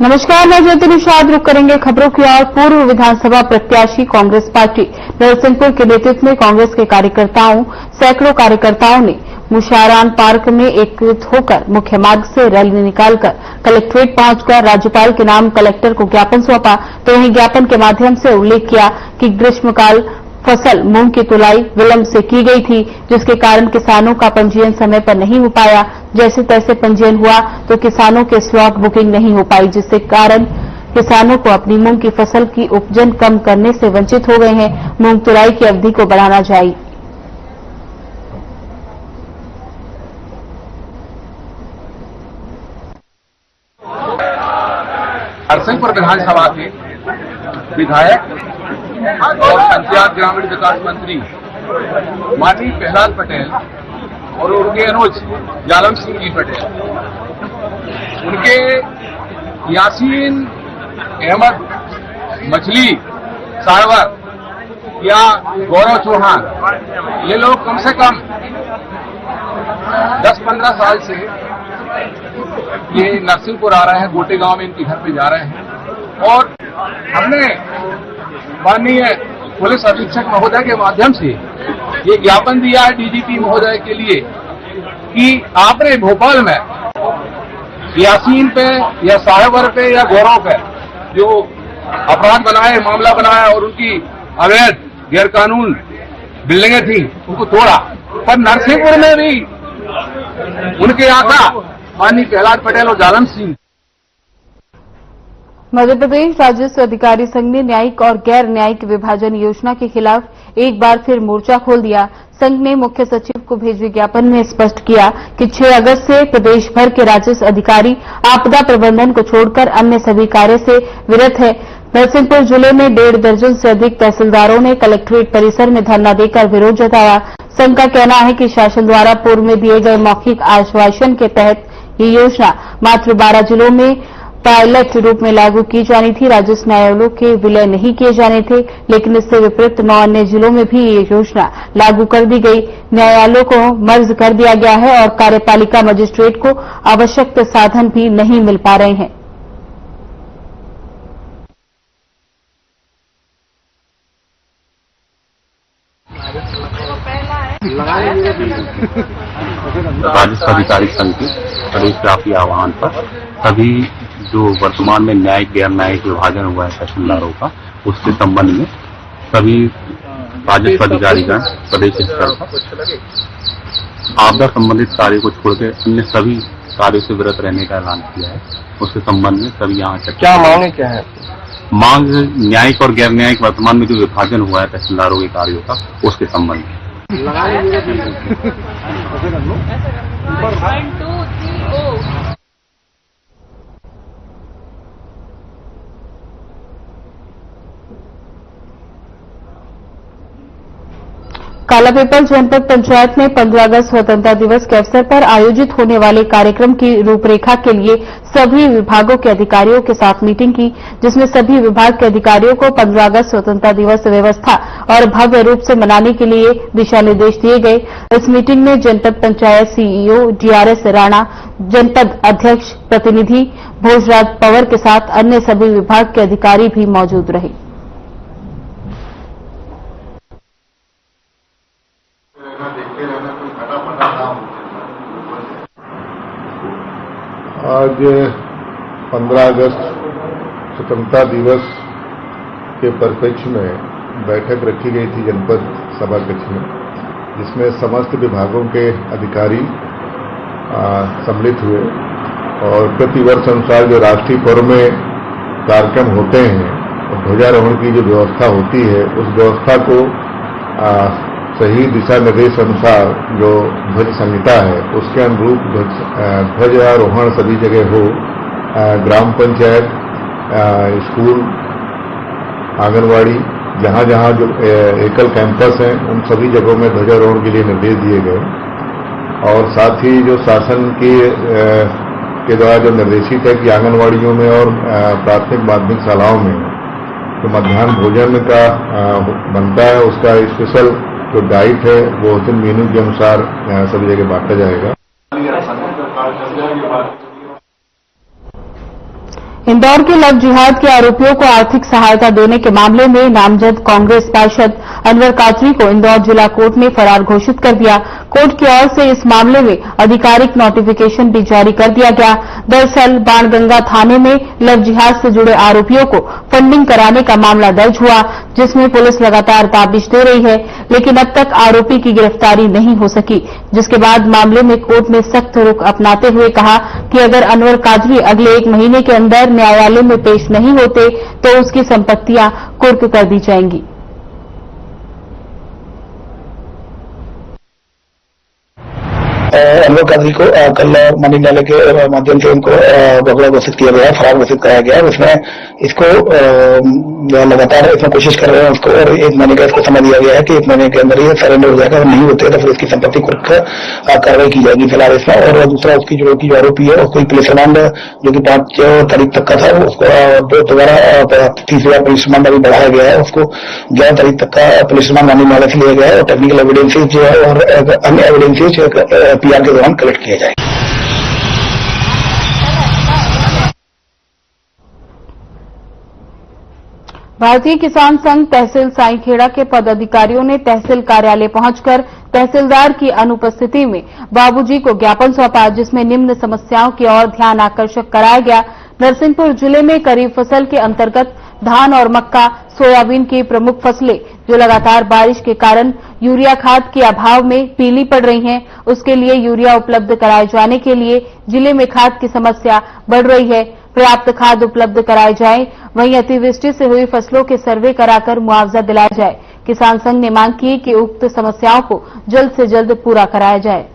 नमस्कार, मैं ज्योति निषाद। रुक करेंगे खबरों की ओर। पूर्व विधानसभा प्रत्याशी कांग्रेस पार्टी नरसिंहपुर के नेतृत्व में कांग्रेस के सैकड़ों कार्यकर्ताओं ने मुशारान पार्क में एकत्रित होकर मुख्य मार्ग से रैली निकालकर कलेक्ट्रेट पहुंचकर राज्यपाल के नाम कलेक्टर को ज्ञापन सौंपा। तो वहीं ज्ञापन के माध्यम से उल्लेख किया कि ग्रीष्मकाल फसल मूंग की तुलाई विलंब से की गई थी, जिसके कारण किसानों का पंजीयन समय पर नहीं हो पाया। जैसे तैसे पंजीयन हुआ तो किसानों के स्लॉट बुकिंग नहीं हो पाई, जिसके कारण किसानों को अपनी मूंग की फसल की उपजन कम करने से वंचित हो गए हैं। मूंग तुलाई की अवधि को बढ़ाना चाहिए। नरसिंहपुर विधानसभा के विधायक और पंचायत ग्रामीण विकास मंत्री माननीय प्रहलाद पटेल और उनके अनुज जालम सिंह जी पटेल, उनके यासीन अहमद मछली सारवर या गौरव चौहान, ये लोग कम से कम 10-15 साल से ये नरसिंहपुर आ रहे हैं। गोटे गांव में इनके घर पे जा रहे हैं और हमने माननीय पुलिस अधीक्षक महोदय के माध्यम से ये ज्ञापन दिया है डीजीपी महोदय के लिए कि आपने भोपाल में यासीन पे या साहबर पे या गौरव पे जो अपराध बनाए, मामला बनाया और उनकी अवैध गैरकानून बिल्डिंगें थी उनको तोड़ा, पर नरसिंहपुर में भी उनके आका माननीय प्रहलाद पटेल और जालम सिंह। मध्य प्रदेश राजस्व अधिकारी संघ ने न्यायिक और गैर न्यायिक विभाजन योजना के खिलाफ एक बार फिर मोर्चा खोल दिया। संघ ने मुख्य सचिव को भेजे ज्ञापन में स्पष्ट किया कि 6 अगस्त से प्रदेश भर के राजस्व अधिकारी आपदा प्रबंधन को छोड़कर अन्य सभी कार्य से विरत है। नरसिंहपुर जिले में 1.5 दर्जन से अधिक तहसीलदारों ने कलेक्ट्रेट परिसर में धरना देकर विरोध जताया। संघ का कहना है कि शासन द्वारा पूर्व में दिए गए मौखिक आश्वासन के तहत ये योजना मात्र 12 जिलों में पायलट रूप में लागू की जानी थी। राजस्व न्यायालयों के विलय नहीं किए जाने थे, लेकिन इससे विपरीत 9 अन्य जिलों में भी ये योजना लागू कर दी गई। न्यायालयों को मर्ज कर दिया गया है और कार्यपालिका मजिस्ट्रेट को आवश्यक साधन भी नहीं मिल पा रहे हैं। राजस्व अधिकारी संघ के प्रदेशव्यापी आह्वान पर सभी जो वर्तमान में न्यायिक गैर न्यायिक विभाजन हुआ है तहसीलदारों का, उसके संबंध में सभी राजस्व अधिकारीगण प्रदेश स्तर पर आपदा संबंधित कार्य को छोड़कर अन्य सभी कार्यों से विरत रहने का ऐलान किया है। उसके संबंध में सभी यहाँ क्या मांगे क्या है? मांग न्यायिक और गैर न्यायिक वर्तमान में जो विभाजन हुआ है तहसीलदारों के कार्यों का, उसके संबंध में। कालापीपल जनपद पंचायत में 15 अगस्त स्वतंत्रता दिवस के अवसर पर आयोजित होने वाले कार्यक्रम की रूपरेखा के लिए सभी विभागों के अधिकारियों के साथ मीटिंग की, जिसमें सभी विभाग के अधिकारियों को 15 अगस्त स्वतंत्रता दिवस व्यवस्था और भव्य रूप से मनाने के लिए दिशा निर्देश दिए गए। इस मीटिंग में जनपद पंचायत सीईओ डीआरएस राणा, जनपद अध्यक्ष प्रतिनिधि भोजराज पवर के साथ अन्य सभी विभाग के अधिकारी भी मौजूद रहे। आज 15 अगस्त स्वतंत्रता दिवस के परिप्रेक्ष्य में बैठक रखी गई थी जनपद सभा कक्ष में, जिसमें समस्त विभागों के अधिकारी सम्मिलित हुए और प्रतिवर्ष अनुसार जो राष्ट्रीय पर्व में कार्यक्रम होते हैं और ध्वजारोहण की जो व्यवस्था होती है, उस व्यवस्था को सही दिशा निर्देश अनुसार जो ध्वज संहिता है उसके अनुरूप ध्वजारोहण सभी जगह हो। ग्राम पंचायत, स्कूल, आंगनवाड़ी, जहां जहां जो एकल कैंपस हैं उन सभी जगहों में ध्वजारोहण के लिए निर्देश दिए गए और साथ ही जो शासन के द्वारा जो निर्देशित है कि आंगनवाड़ियों में और प्राथमिक माध्यमिक शालाओं में जो मध्याह्न भोजन का बनता है उसका स्पेशल जो डाइट है वो उस दिन मेनू के अनुसार सभी जगह बांटा जाएगा। इंदौर के लव जिहाद के आरोपियों को आर्थिक सहायता देने के मामले में नामजद कांग्रेस पार्षद अनवर कादरी को इंदौर जिला कोर्ट ने फरार घोषित कर दिया। कोर्ट की ओर से इस मामले में आधिकारिक नोटिफिकेशन भी जारी कर दिया गया। दरअसल बाणगंगा थाने में लव जिहाद से जुड़े आरोपियों को फंडिंग कराने का मामला दर्ज हुआ, जिसमें पुलिस लगातार ताबिश दे रही है, लेकिन अब तक आरोपी की गिरफ्तारी नहीं हो सकी, जिसके बाद मामले में कोर्ट ने सख्त रुख अपनाते हुए कहा कि अगर अनवर कादरी अगले 1 महीने के अंदर न्यायालय में पेश नहीं होते तो उसकी संपत्तियां कुर्क कर दी जाएंगी। अनवर कादरी को कल माननीय न्यायालय के माध्यम से उनको बगड़ा घोषित किया गया, फरार घोषित कराया गया। उसमें इसको लगातार इसमें कोशिश कर रहे हैं उसको, और 1 महीने का इसको समय दिया गया है कि 1 महीने के अंदर ये सरेंडर हो जाएगा, और नहीं होते तो फिर इसकी संपत्ति कुर्क कार्रवाई की जाएगी फिलहाल इसमें। और दूसरा उसकी जो आरोपी है उसको पुलिस रिमांड जो कि 5 तारीख तक का था उसको दोबारा 30,000 पुलिस रिमांड अभी बढ़ाया गया है, उसको 11 तारीख तक का पुलिस रिमांड माननीय न्यायालय से लिया गया है, और टेक्निकल एविडेंसेज जो है और अन्य एविडेंसेज पीआर के दौरान कलेक्ट किया जाए। भारतीय किसान संघ तहसील साईखेड़ा के पदाधिकारियों ने तहसील कार्यालय पहुंचकर तहसीलदार की अनुपस्थिति में बाबूजी को ज्ञापन सौंपा, जिसमें निम्न समस्याओं की ओर ध्यान आकर्षक कराया गया। नरसिंहपुर जिले में खरीफ फसल के अंतर्गत धान और मक्का, सोयाबीन की प्रमुख फसलें जो लगातार बारिश के कारण यूरिया खाद के अभाव में पीली पड़ रही हैं, उसके लिए यूरिया उपलब्ध कराए जाने के लिए जिले में खाद की समस्या बढ़ रही है। पर्याप्त खाद उपलब्ध कराए जाए, वहीं अतिवृष्टि से हुई फसलों के सर्वे कराकर मुआवजा दिलाया जाए। किसान संघ ने मांग की कि उक्त समस्याओं को जल्द से जल्द पूरा कराया जाए।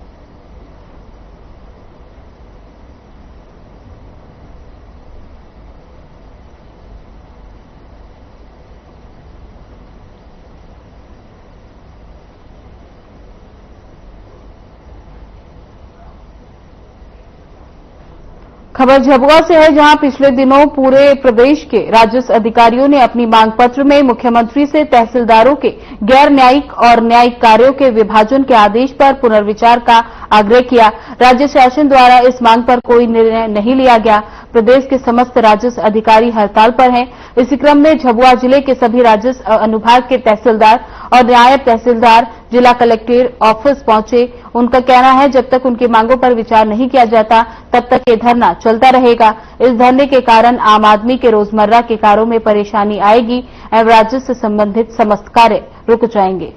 खबर झाबुआ से है, जहां पिछले दिनों पूरे प्रदेश के राजस्व अधिकारियों ने अपनी मांग पत्र में मुख्यमंत्री से तहसीलदारों के गैर न्यायिक और न्यायिक कार्यों के विभाजन के आदेश पर पुनर्विचार का आग्रह किया। राज्य शासन द्वारा इस मांग पर कोई निर्णय नहीं लिया गया। प्रदेश के समस्त राजस्व अधिकारी हड़ताल पर हैं। इसी क्रम में झाबुआ जिले के सभी राजस्व अनुभाग के तहसीलदार और नायब तहसीलदार जिला कलेक्टर ऑफिस पहुंचे। उनका कहना है जब तक उनकी मांगों पर विचार नहीं किया जाता तब तक ये धरना चलता रहेगा। इस धरने के कारण आम आदमी के रोजमर्रा के कार्यों में परेशानी आएगी एवं राजस्व से संबंधित समस्त कार्य रुक जाएंगे।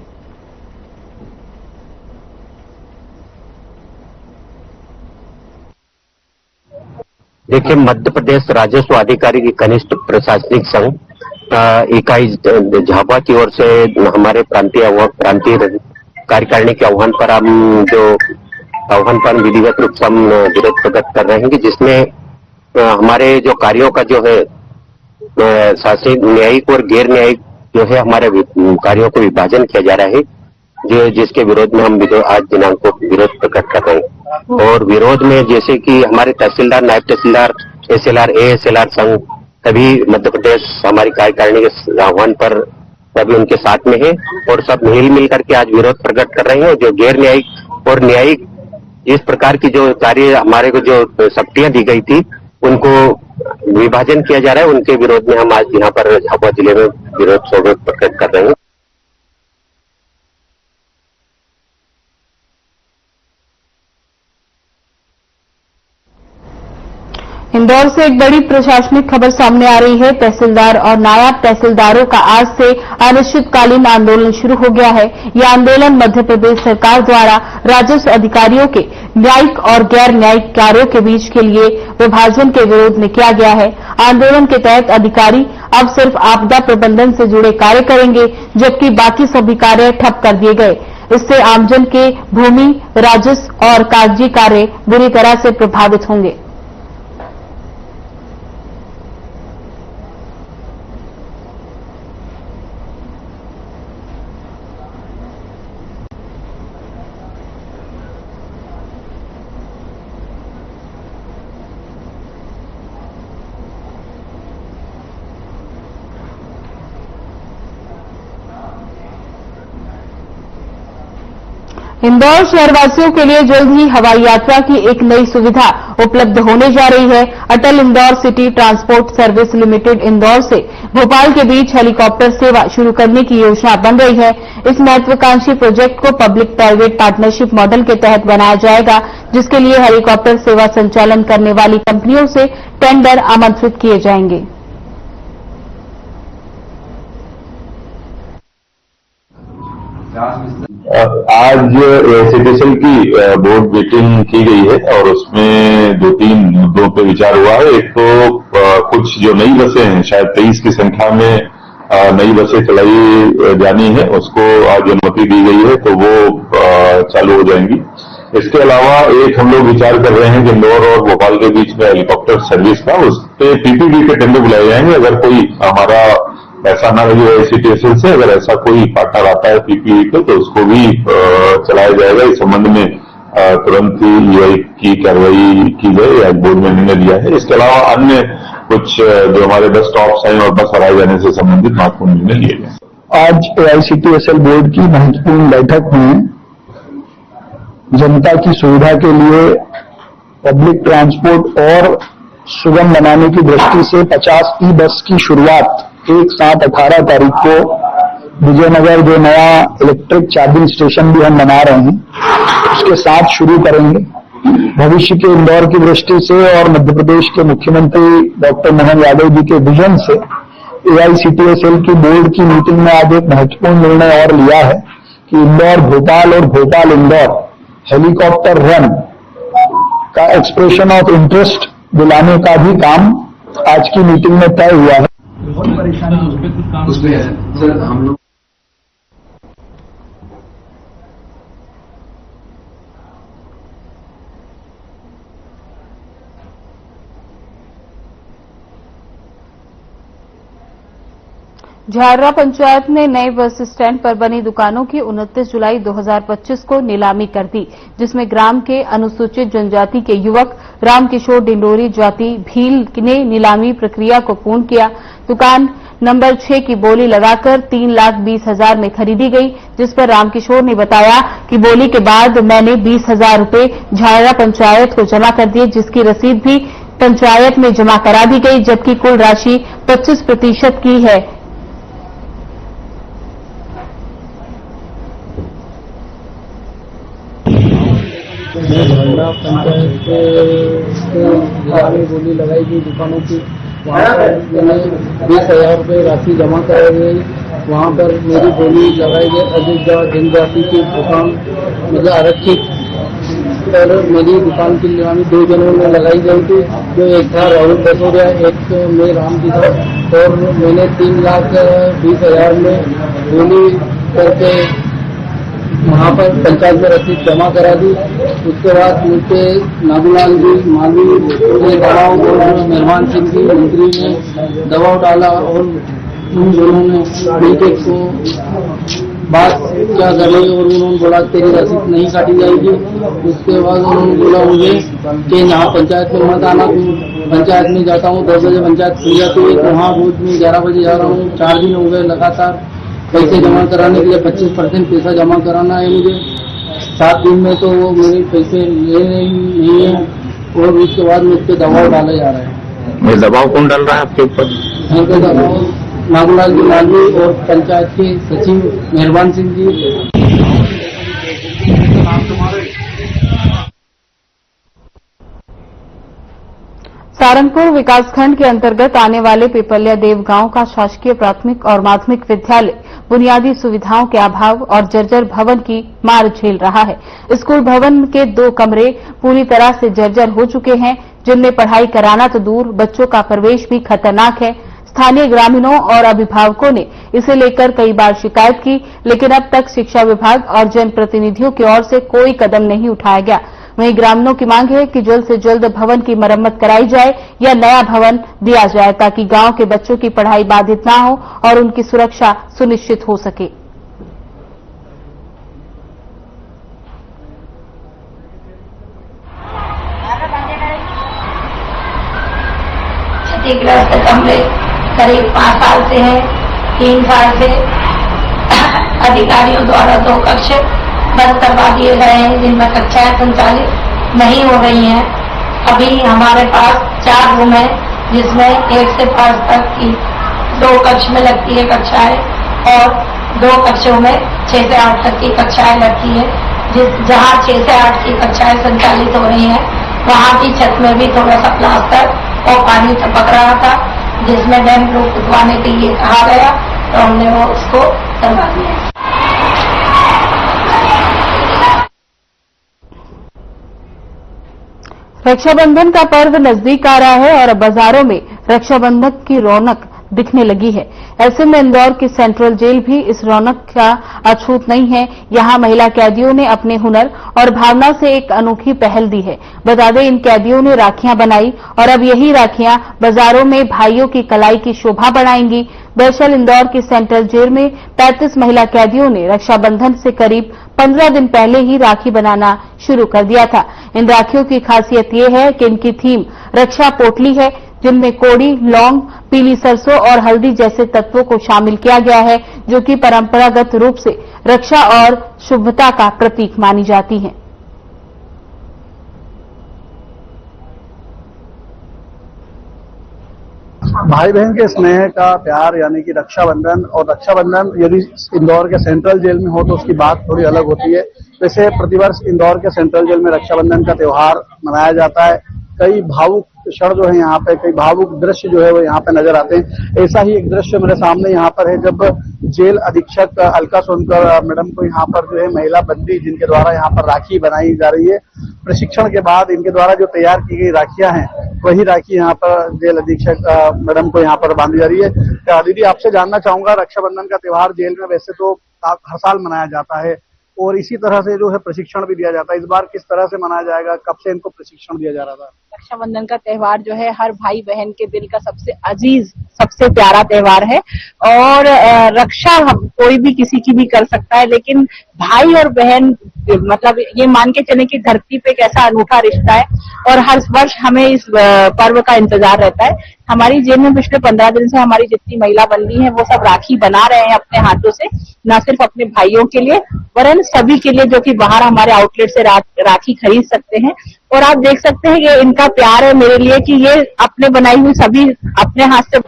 देखिए, मध्य प्रदेश राजस्व अधिकारी की कनिष्ठ प्रशासनिक संघ इकाई झाबुआ की ओर से हमारे प्रांतीय कार्यकारिणी के आह्वान पर हम जो आह्वान पर विधिवत रूप से हम विरोध प्रकट कर रहे हैं कि जिसमें हमारे जो कार्यों का जो है शासनिक न्यायिक और गैर न्यायिक जो है हमारे कार्यों को विभाजन किया जा रहा है, जो जिसके विरोध में हम आज दिनांक को विरोध प्रकट कर रहे हैं। और विरोध में जैसे कि हमारे तहसीलदार, नायब तहसीलदार, एसएलआर, एएसएलआर संघ सभी मध्य प्रदेश हमारी कार्यकारिणी के आह्वान पर सभी उनके साथ में है और सब मिल करके आज विरोध प्रकट कर रहे हैं। जो गैर न्यायिक और न्यायिक इस प्रकार की जो कार्य हमारे को जो शक्तियां दी गई थी उनको विभाजन किया जा रहा है, उनके विरोध में हम आज यहाँ पर झाबुआ जिले में विरोध प्रकट कर रहे हैं। इंदौर से एक बड़ी प्रशासनिक खबर सामने आ रही है। तहसीलदार और नायब तहसीलदारों का आज से अनिश्चितकालीन आंदोलन शुरू हो गया है। यह आंदोलन मध्य प्रदेश सरकार द्वारा राजस्व अधिकारियों के न्यायिक और गैर न्यायिक कार्यों के बीच के लिए विभाजन के विरोध में किया गया है। आंदोलन के तहत अधिकारी अब सिर्फ आपदा प्रबंधन से जुड़े कार्य करेंगे, जबकि बाकी सभी कार्य ठप कर दिए गए। इससे आमजन के भूमि, राजस्व और कागजी कार्य बुरी तरह से प्रभावित होंगे। इंदौर शहरवासियों के लिए जल्द ही हवाई यात्रा की एक नई सुविधा उपलब्ध होने जा रही है। Atal Indore city transport service limited Indore से भोपाल के बीच हेलीकॉप्टर सेवा शुरू करने की योजना बन रही है। इस महत्वाकांक्षी प्रोजेक्ट को पब्लिक प्राइवेट पार्टनरशिप मॉडल के तहत बनाया जाएगा, जिसके लिए हेलीकॉप्टर सेवा संचालन करने वाली कंपनियों से टेंडर आमंत्रित किए जाएंगे। आज एसीटीएसएल की बोर्ड मीटिंग की गई है और उसमें 2-3 मुद्दों पे विचार हुआ है। एक तो कुछ जो नई बसें हैं, शायद 23 की संख्या में नई बसें चलाई जानी है, उसको आज अनुमति दी गई है, तो वो चालू हो जाएंगी। इसके अलावा एक हम लोग विचार कर रहे हैं कि इंदौर और भोपाल के बीच में हेलीकॉप्टर सर्विस का, उस पे पीपीपी के टेंडर बुलाए जाएंगे। अगर कोई हमारा ऐसा ना लगे एसीटीएसएल से, अगर ऐसा कोई पार्टनर आता है पीपीपी पे, तो उसको भी चलाया जाएगा। इस संबंध में तुरंत ही ईआई की कार्रवाई की जाए, आज बोर्ड में निर्णय लिया है। इसके अलावा अन्य कुछ जो हमारे बस स्टॉप्स हैं और बस हटाए जाने से संबंधित महत्वपूर्ण निर्णय लिए गए। आज एआईसीटीएसएल बोर्ड की महत्वपूर्ण बैठक में जनता की सुविधा के लिए पब्लिक ट्रांसपोर्ट और सुगम बनाने की दृष्टि से 50 ई बस की शुरुआत 1/7/18 तारीख को विजयनगर जो नया इलेक्ट्रिक चार्जिंग स्टेशन भी हम बना रहे हैं, उसके साथ शुरू करेंगे। भविष्य के इंदौर की दृष्टि से और मध्य प्रदेश के मुख्यमंत्री डॉक्टर मोहन यादव जी के विजन से एआईसीटीएसएल की बोर्ड की मीटिंग में आज एक महत्वपूर्ण निर्णय और लिया है कि इंदौर भोपाल और भोपाल इंदौर हेलीकॉप्टर रन का एक्सप्रेशन ऑफ इंटरेस्ट दिलाने का भी काम आज की मीटिंग में तय हुआ है। बहुत परेशानी उसमें है सर। हम लोग झाररा पंचायत ने नए बस स्टैंड पर बनी दुकानों की 29 जुलाई 2025 को नीलामी कर दी, जिसमें ग्राम के अनुसूचित जनजाति के युवक रामकिशोर डिंडोरी जाति भील ने नीलामी प्रक्रिया को पूर्ण किया। दुकान नंबर 6 की बोली लगाकर 3,20,000 में खरीदी गई, जिस पर रामकिशोर ने बताया कि बोली के बाद मैंने 20,000 रुपए झाररा पंचायत को जमा कर दिए, जिसकी रसीद भी पंचायत में जमा करा दी गई, जबकि कुल राशि 25% की है। झाररा पंचायत से बोली लगाई गई दुकानों की, वहाँ पर मैंने 20,000 रुपये राशि जमा कराई गई। वहाँ पर मेरी बोली लगाई गई अधिक जनजाति की दुकान मतलब आरक्षित, और मेरी दुकान की नीलामी 2 जनों में लगाई गई थी, जो एक था राहुल बसोरिया, एक मैं राम जी था, और मैंने 3,20,000 में बोली करके वहाँ पर पंचायत में रसीद जमा करा दी। उसके बाद मुझे नागूलाल जी माली ने दबाव और मेहरबान सिंह जी मंत्री ने दबाव डाला, और उन दोनों ने मिलकर को बात क्या कर रही, और उन्होंने बोला तेरी रसीद नहीं काटी जाएगी। उसके बाद उन्होंने बोला मुझे कि यहाँ पंचायत में मत आना, पंचायत में जाता हूँ 10 बजे पंचायत खुल जाती है, तो वहाँ रोज में 11 बजे जा रहा हूँ। 4 दिन हो गए लगातार पैसे जमा कराने के लिए 25% पैसा जमा कराना है मुझे। 7 दिन में तो वो मेरे पैसे ले नहीं है, और उसके बाद मुझ पर दबाव डाला जा रहा है। ये दबाव कौन डाल रहा है आपके ऊपर? दबाव नागूलाल जी मालवी और पंचायत के सचिव मेहरबान सिंह जी। सारंगपुर विकासखंड के अंतर्गत आने वाले पिपलिया देव गांव का शासकीय प्राथमिक और माध्यमिक विद्यालय बुनियादी सुविधाओं के अभाव और जर्जर भवन की मार झेल रहा है। स्कूल भवन के 2 कमरे पूरी तरह से जर्जर हो चुके हैं, जिनमें पढ़ाई कराना तो दूर, बच्चों का प्रवेश भी खतरनाक है। स्थानीय ग्रामीणों और अभिभावकों ने इसे लेकर कई बार शिकायत की, लेकिन अब तक शिक्षा विभाग और जनप्रतिनिधियों की ओर से कोई कदम नहीं उठाया गया। वहीं ग्रामीणों की मांग है कि जल्द से जल्द भवन की मरम्मत कराई जाए या नया भवन दिया जाए, ताकि गांव के बच्चों की पढ़ाई बाधित न हो और उनकी सुरक्षा सुनिश्चित हो सके। क्षतिग्रस्त कमरे करीब 5 साल से है। 3 साल से अधिकारियों द्वारा 2 कक्ष बंद करवा दिए गए हैं, जिनमें कक्षाएं संचालित नहीं हो रही हैं। अभी हमारे पास 4 रूम है, जिसमें 1 से 5 तक की 2 कक्ष में लगती है कक्षाएं और 2 कक्षों में 6 से 8 तक की कक्षाएं लगती है। जहां 6 से 8 की कक्षाएं संचालित हो रही हैं, वहां की छत में भी थोड़ा सा प्लास्टर और पानी टपक रहा था, जिसमें डैम प्रूफ खुदवाने के लिए कहा गया, तो हमने वो उसको करवा दिया। रक्षाबंधन का पर्व नजदीक आ रहा है और अब बाजारों में रक्षाबंधन की रौनक दिखने लगी है। ऐसे में इंदौर की सेंट्रल जेल भी इस रौनक का अछूत नहीं है। यहां महिला कैदियों ने अपने हुनर और भावना से एक अनोखी पहल दी है। बता दें, इन कैदियों ने राखियां बनाई और अब यही राखियां बाजारों में भाइयों की कलाई की शोभा बढ़ाएंगी। दरअसल इंदौर की सेंट्रल जेल में 35 महिला कैदियों ने रक्षाबंधन से करीब 15 दिन पहले ही राखी बनाना शुरू कर दिया था। इन राखियों की खासियत ये है कि इनकी थीम रक्षा पोटली है, जिनमें कोड़ी, लौंग, पीली सरसों और हल्दी जैसे तत्वों को शामिल किया गया है, जो कि परंपरागत रूप से रक्षा और शुभता का प्रतीक मानी जाती हैं। भाई बहन के स्नेह का प्यार यानी कि रक्षाबंधन, और रक्षाबंधन यदि इंदौर के सेंट्रल जेल में हो तो उसकी बात थोड़ी अलग होती है। वैसे प्रतिवर्ष इंदौर के सेंट्रल जेल में रक्षाबंधन का त्योहार मनाया जाता है। कई भावुक क्षण जो है यहाँ पे, कई भावुक दृश्य जो है वो यहाँ पे नजर आते हैं। ऐसा ही एक दृश्य मेरे सामने यहाँ पर है, जब जेल अधीक्षक अलका सोनकर मैडम को यहाँ पर जो है महिला बंदी जिनके द्वारा यहाँ पर राखी बनाई जा रही है, प्रशिक्षण के बाद इनके द्वारा जो तैयार की गई राखियां हैं, वही राखी यहाँ पर जेल अधीक्षक मैडम को यहाँ पर बांधी जा रही है। दीदी, आपसे जानना चाहूंगा, रक्षाबंधन का त्योहार जेल में वैसे तो हर साल मनाया जाता है और इसी तरह से जो है प्रशिक्षण भी दिया जाता है, इस बार किस तरह से मनाया जाएगा, कब से इनको प्रशिक्षण दिया जा रहा था? रक्षाबंधन का त्योहार जो है हर भाई बहन के दिल का सबसे अजीज, सबसे प्यारा त्योहार है और रक्षा कोई भी किसी की भी कर सकता है, लेकिन भाई और बहन मतलब ये मान के चले कि धरती पे एक ऐसा अनूठा रिश्ता है और हर वर्ष हमें इस पर्व का इंतजार रहता है। हमारी जेल में पिछले 15 दिन से हमारी जितनी महिला बंदी हैं वो सब राखी बना रहे हैं अपने हाथों से, न सिर्फ अपने भाइयों के लिए वरन सभी के लिए जो कि बाहर हमारे आउटलेट से राखी खरीद सकते हैं। और आप देख सकते हैं कि इनका प्यार है मेरे लिए कि ये अपने बनाई हुई सभी अपने हाथ से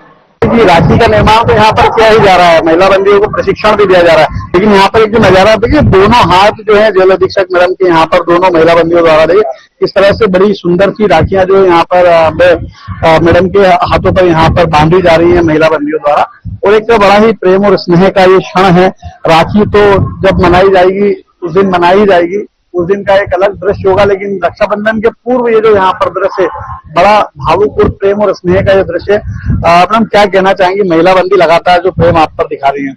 राखी का निर्माण तो यहाँ पर किया ही जा रहा है, महिला बंदियों को प्रशिक्षण भी दिया जा रहा है, लेकिन यहाँ पर एक जो नजारा देखिए, दोनों हाथ जो है जेल अधीक्षक मैडम के यहाँ पर दोनों महिला बंदियों द्वारा देखिए इस तरह से बड़ी सुंदर सी राखियां जो यहाँ पर मैडम के हाथों पर यहाँ पर बांधी जा रही है महिला बंदियों द्वारा। और एक तो बड़ा ही प्रेम और स्नेह का ये क्षण है। राखी तो जब मनाई जाएगी उस दिन मनाई जाएगी, उस दिन का एक अलग दृश्य होगा, लेकिन रक्षाबंधन के पूर्व ये जो यहाँ पर दृश्य बड़ा भावुक और प्रेम और स्नेह का ये दृश्य, मैडम क्या कहना चाहेंगी, महिला बंदी लगातार जो प्रेम आप पर दिखा रही है?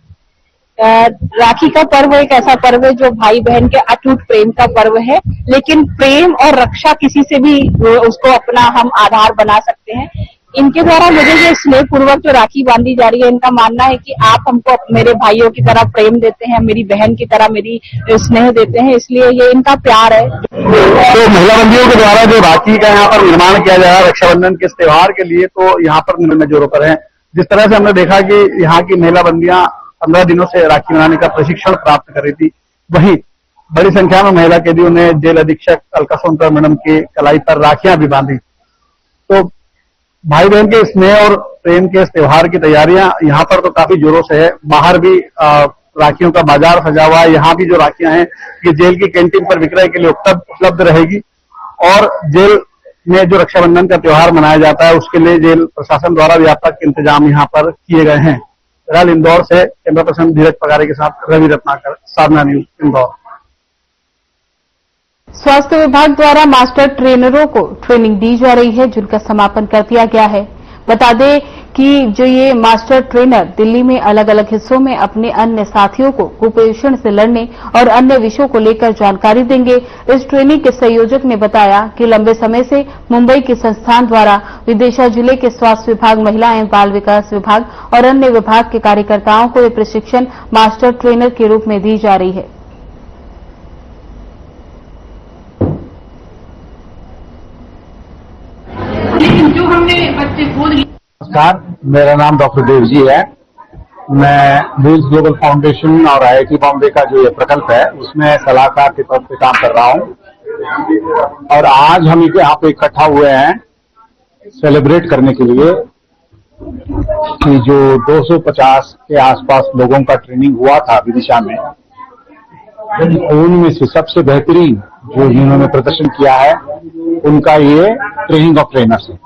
राखी का पर्व एक ऐसा पर्व है जो भाई बहन के अटूट प्रेम का पर्व है, लेकिन प्रेम और रक्षा किसी से भी उसको अपना हम आधार बना सकते हैं। इनके द्वारा मुझे ये स्नेह पूर्वक जो राखी बांधी जा रही है, इनका मानना है कि आप हमको मेरे भाइयों की तरह प्रेम देते हैं, मेरी बहन की तरह मेरी स्नेह देते हैं, इसलिए ये इनका प्यार है। तो महिला बंदियों के द्वारा जो राखी का यहाँ पर निर्माण किया जा रहा है रक्षाबंधन के इस त्योहार के लिए, तो यहाँ पर नजरों पर है। जिस तरह से हमने देखा कि यहाँ की महिला बंदियां 15 दिनों से राखी बनाने का प्रशिक्षण प्राप्त कर रही थी, वहीं बड़ी संख्या में महिला कैदियों ने जेल अधीक्षक अलका सोनकर मैडम की कलाई पर राखियां भी बांधी। तो भाई बहन के स्नेह और प्रेम के इस त्योहार की तैयारियां यहाँ पर तो काफी जोरों से है। बाहर भी राखियों का बाजार सजा हुआ है। यहाँ भी जो राखियां हैं ये जेल की कैंटीन पर विक्रय के लिए उपलब्ध रहेगी और जेल में जो रक्षाबंधन का त्योहार मनाया जाता है उसके लिए जेल प्रशासन द्वारा व्यापक इंतजाम यहाँ पर किए गए हैं। फिलहाल इंदौर से कैमरा पर्सन धीरज पगारे के साथ रवि रत्नाकर, साधना न्यूज, इंदौर। स्वास्थ्य विभाग द्वारा मास्टर ट्रेनरों को ट्रेनिंग दी जा रही है, जिनका समापन कर दिया गया है। बता दें कि जो ये मास्टर ट्रेनर दिल्ली में अलग अलग हिस्सों में अपने अन्य साथियों को कुपोषण से लड़ने और अन्य विषयों को लेकर जानकारी देंगे। इस ट्रेनिंग के संयोजक ने बताया कि लंबे समय से मुंबई के संस्थान द्वारा विदिशा जिले के स्वास्थ्य विभाग, महिला एवं बाल विकास विभाग और अन्य विभाग के कार्यकर्ताओं को ये प्रशिक्षण मास्टर ट्रेनर के रूप में दी जा रही है। जो हमने बच्चे बोल। नमस्कार, मेरा नाम डॉक्टर देव जी है। मैं रूल्स ग्लोबल फाउंडेशन और IIT बॉम्बे का जो ये प्रकल्प है उसमें सलाहकार के तौर पे काम कर रहा हूँ। और आज हम यहाँ पे इकट्ठा हुए हैं सेलिब्रेट करने के लिए कि जो 250 के आसपास लोगों का ट्रेनिंग हुआ था विदिशा में, उनमें से सबसे बेहतरीन जो जिन्होंने प्रदर्शन किया है उनका ये ट्रेनिंग ऑफ ट्रेनर्स है।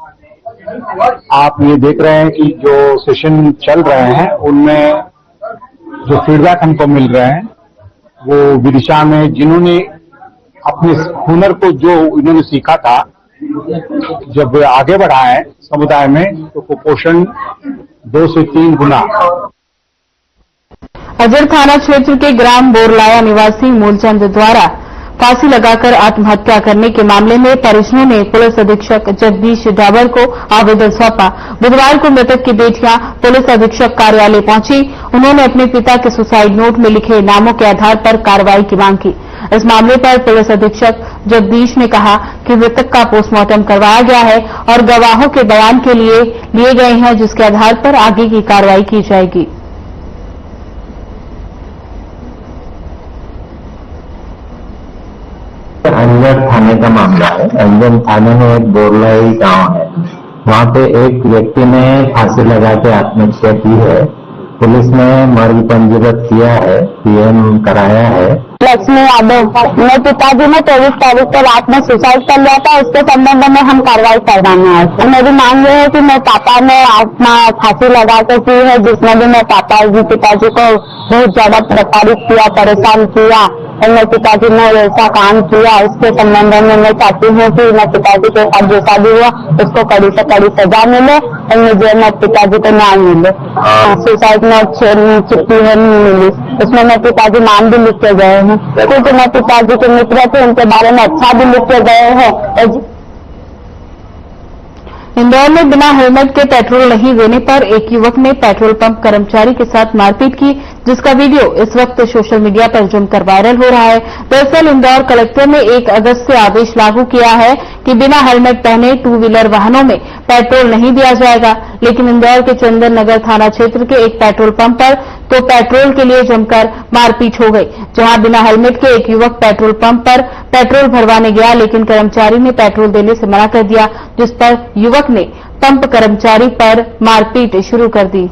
आप ये देख रहे हैं कि जो सेशन चल रहे हैं उनमें जो फीडबैक हमको मिल रहे हैं वो विदिशा में जिन्होंने अपने हुनर को जो इन्होंने सीखा था जब आगे बढ़ाए समुदाय में तो कुपोषण 2 से 3 गुना। अजर थाना क्षेत्र के ग्राम बोरलाया निवासी मूलचंद द्वारा फांसी लगाकर आत्महत्या करने के मामले में परिजनों ने पुलिस अधीक्षक जगदीश डाबर को आवेदन सौंपा। बुधवार को मृतक की बेटियां पुलिस अधीक्षक कार्यालय पहुंची। उन्होंने अपने पिता के सुसाइड नोट में लिखे नामों के आधार पर कार्रवाई की मांग की। इस मामले पर पुलिस अधीक्षक जगदीश ने कहा कि मृतक का पोस्टमार्टम करवाया गया है और गवाहों के बयान के लिए गए हैं, जिसके आधार पर आगे की कार्रवाई की जाएगी। अंजर थाने का मामला है। अंजर थाने में एक बोरलाई गांव है, वहाँ पे एक व्यक्ति ने फांसी लगा के आत्महत्या की है। पुलिस ने मर्ग पंजीबद्ध किया है, PM कराया है। लक्ष्मी यादव, मेरे पिताजी ने 23 तारीख को रात में सुसाइड कर लिया था, उसके संबंध में हम कार्रवाई करवाने आए थे। मेरी मांग ये है कि मेरे पापा ने अपना फांसी लगा के की है, जिसमें भी मेरे पिताजी को बहुत ज्यादा प्रताड़ित किया, परेशान किया और मेरे पिताजी ने ऐसा काम किया। इसके संबंध में मैं चाहती हूँ कि मेरे पिताजी के साथ जो शादी हुआ उसको कड़ी से कड़ी सजा मिले और मुझे मेरे पिताजी को न्याय मिले। सुसाइड नोट चिट्ठी है मिली, उसमें मेरे पिताजी नाम भी लिख के गए हैं, क्योंकि मेरे पिताजी के मित्र थे, उनके बारे में अच्छा भी लिख के गए हैं। इंदौर में बिना हेलमेट के पेट्रोल नहीं देने पर एक युवक ने पेट्रोल पंप कर्मचारी के साथ मारपीट की, जिसका वीडियो इस वक्त सोशल मीडिया पर जमकर वायरल हो रहा है। दरअसल इंदौर कलेक्टर ने 1 अगस्त से आदेश लागू किया है कि बिना हेलमेट पहने 2 व्हीलर वाहनों में पेट्रोल नहीं दिया जाएगा, लेकिन इंदौर के चंदन नगर थाना क्षेत्र के एक पेट्रोल पंप पर तो पेट्रोल के लिए जमकर मारपीट हो गई, जहां बिना हेलमेट के एक युवक पेट्रोल पंप पर पेट्रोल भरवाने गया, लेकिन कर्मचारी ने पेट्रोल देने से मना कर दिया, जिस पर युवक ने पंप कर्मचारी पर मारपीट शुरू कर दी।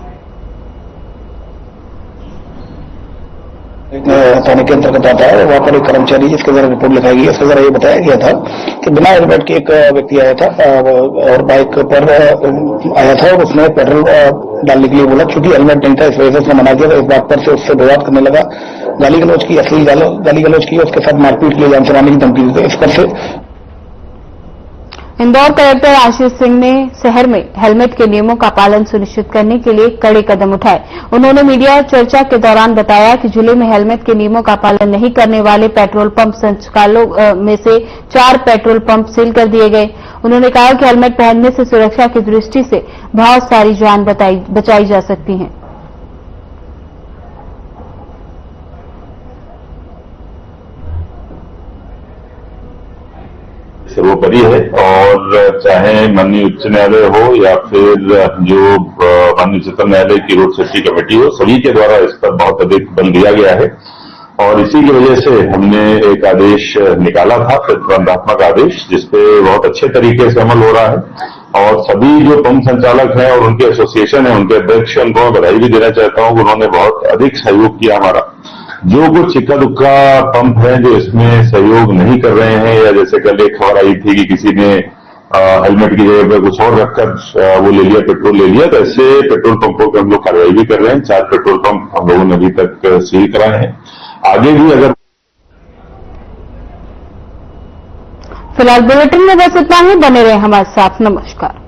थाने के अंतर्गत आता है, वहाँ पर एक कर्मचारी जिसके द्वारा रिपोर्ट लिखाई गई, उसके द्वारा ये बताया गया था कि बिना हेलमेट के एक व्यक्ति आया था और बाइक पर आया था और उसने पेट्रोल डालने के लिए बोला, क्योंकि हेलमेट नहीं था इस वजह से उसने मना किया। तो इस बात पर से उससे विवाद करने लगा, गाली गलौज की, असली गाली गलौज की, उसके साथ मारपीट की, जान से मारने की धमकी दी। इस पर से इंदौर कलेक्टर आशीष सिंह ने शहर में हेलमेट के नियमों का पालन सुनिश्चित करने के लिए कड़े कदम उठाए। उन्होंने मीडिया चर्चा के दौरान बताया कि जिले में हेलमेट के नियमों का पालन नहीं करने वाले पेट्रोल पंप संचालकों में से 4 पेट्रोल पंप सील कर दिए गए। उन्होंने कहा कि हेलमेट पहनने से सुरक्षा की दृष्टि से बहुत सारी जान बचाई जा सकती है। सर्वोपरि है, और चाहे माननीय उच्च न्यायालय हो या फिर जो माननीय उच्चतम न्यायालय की रोड सेफ्टी कमेटी हो, सभी के द्वारा इस पर बहुत अधिक बल दिया गया है। और इसी की वजह से हमने एक आदेश निकाला था, प्रतिबंधात्मक आदेश, जिसपे बहुत अच्छे तरीके से अमल हो रहा है। और सभी जो पंप संचालक हैं और उनके एसोसिएशन है, उनके अध्यक्ष, उनको मैं बधाई भी देना चाहता हूँ कि उन्होंने बहुत अधिक सहयोग किया हमारा। जो कुछ इक्का दुक्का पंप है जो इसमें सहयोग नहीं कर रहे हैं, या जैसे कल एक खबर आई थी कि किसी ने हेलमेट की जगह पर कुछ और रखकर वो ले लिया, पेट्रोल ले लिया, तो ऐसे पेट्रोल पंपों पर हम लोग कार्रवाई भी कर रहे हैं। 4 पेट्रोल पंप हम लोगों ने अभी तक सील कराए हैं। आगे भी अगर फिलहाल बुलेटिन में बस इतना ही। बने रहे हमारे साथ। नमस्कार।